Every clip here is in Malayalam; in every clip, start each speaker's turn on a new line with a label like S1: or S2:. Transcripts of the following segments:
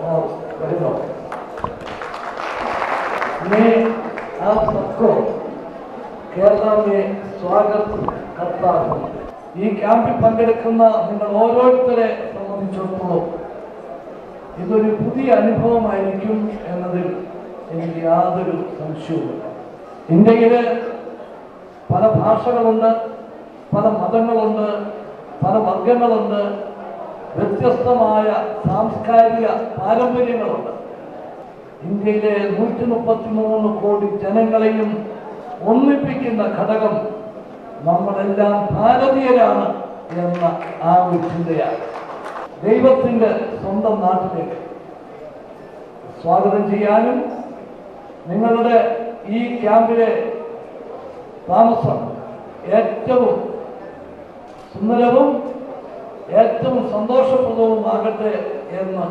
S1: വരുന്നു. मैं आप सबको കേരള में स्वागत करता हूं. ഈ ക്യാമ്പിൽ പങ്കെടുക്കുന്ന നിങ്ങൾ ഓരോരുത്തരെ സംബന്ധിച്ചിടത്തോളം ഇതൊരു പുതിയ അനുഭവമായിരിക്കും എന്നതിൽ എനിക്ക് യാതൊരു സംശയവുമില്ല. ഇന്ത്യയിൽ പല ഭാഷകളുണ്ട്, പല മതങ്ങളുണ്ട്, പല വർഗങ്ങളുണ്ട്, വ്യത്യസ്തമായ സാംസ്കാരിക പാരമ്പര്യങ്ങളുണ്ട്. ഇന്ത്യയിലെ 133 കോടി ജനങ്ങളെയും ഒന്നിപ്പിക്കുന്ന ഘടകം നമ്മളെല്ലാം ഭാരതീയരാണ് എന്ന ആ ഒരു ചിന്തയാണ്. ദൈവത്തിൻ്റെ സ്വന്തം നാട്ടിലേക്ക് സ്വാഗതം ചെയ്യാനും നിങ്ങളുടെ ഈ ക്യാമ്പിലെ താമസം ഏറ്റവും സുന്ദരവും ഏറ്റവും സന്തോഷപ്രദവുമാകട്ടെ എന്ന്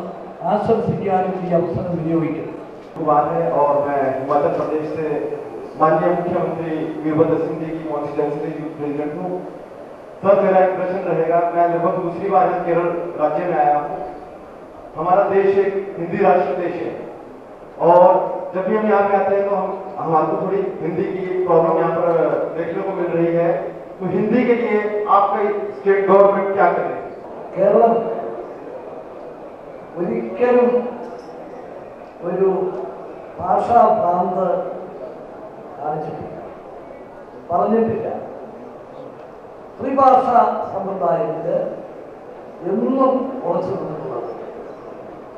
S1: ആശംസിക്കാനും ഈ അവസരം വിനിയോഗിക്കുന്നു.
S2: और मैं हिमाचल प्रदेश से माननीय मुख्यमंत्री वीरभद्र सिंह जी की कॉन्स्टिट्यूंसी की प्रेसिडेंट हूँ. सर, मेरा एक प्रश्न रहेगा. मैं लगभग दूसरी बार केरल राज्य में आया हूँ. हमारा देश एक हिंदी राष्ट्र देश है और जब भी हम यहाँ पे आते हैं तो हमारे थोड़ी हिंदी की प्रॉब्लम यहाँ पर देखने को मिल रही है. तो हिंदी के लिए आपका स्टेट गवर्नमेंट क्या करे?
S1: കേരളം ഒരിക്കലും ഒരു ഭാഷാ ഭ്രാന്ത് കാണിച്ചിട്ടില്ല, പറഞ്ഞിട്ടില്ല. ത്രിഭാഷാ സമ്പ്രദായത്തിൽ എന്നും ഉറച്ചു നിന്നിട്ടുള്ളത്.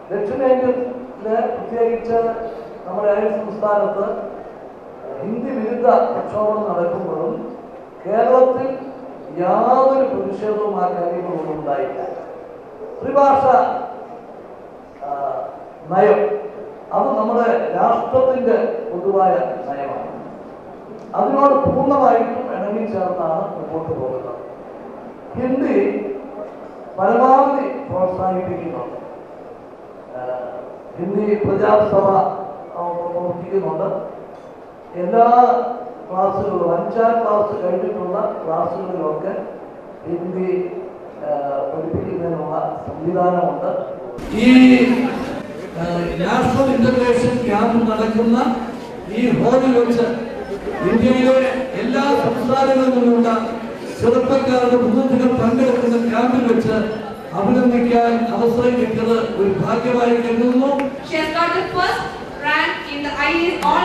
S1: ദക്ഷിണേന്ത്യയില് പ്രത്യേകിച്ച് നമ്മുടെ അയൽ സംസ്ഥാനത്ത് ഹിന്ദി വിരുദ്ധ പ്രക്ഷോഭം നടക്കുമ്പോഴും കേരളത്തിൽ യാതൊരു പ്രതിഷേധവും ആ കാര്യങ്ങളൊന്നും ഉണ്ടായില്ല. ത്രിഭാഷ നയം അത് നമ്മുടെ രാഷ്ട്രത്തിൻ്റെ പൊതുവായ നയമാണ്. അതിനോട് പൂർണ്ണമായിട്ടും ഇണങ്ങി ചേർന്നാണ് മുമ്പോട്ട് പോകുന്നത്. ഹിന്ദി പരമാവധി പ്രോത്സാഹിപ്പിക്കുന്നുണ്ട്. ഹിന്ദി പ്രജാസഭ പ്രവർത്തിക്കുന്നുണ്ട്. എല്ലാ ക്ലാസ്സുകളിലും 5ാം ക്ലാസ് കഴിഞ്ഞിട്ടുള്ള ക്ലാസ്സുകളിലൊക്കെ ഹിന്ദി പഠിപ്പിക്കുന്നതിനുള്ള സംവിധാനമുണ്ട്. ഈ നാഷണൽ ഇന്റഗ്രേഷൻ ക്യാമ്പ് നടക്കുന്ന ഈ ഹോളിൽ വെച്ച് ഇന്ത്യയിലെ എല്ലാ സംസ്ഥാനങ്ങളിൽ നിന്നുള്ള ചെറുപ്പക്കാരുടെ പ്രതിനിധികൾ പങ്കെടുക്കുന്ന ക്യാമ്പിൽ വെച്ച് അഭിനന്ദിക്കാൻ അവസരം കിട്ടിയത് ഒരു ഭാഗ്യമായി കരുതുന്നു.
S3: She has got the first rank in the IAS All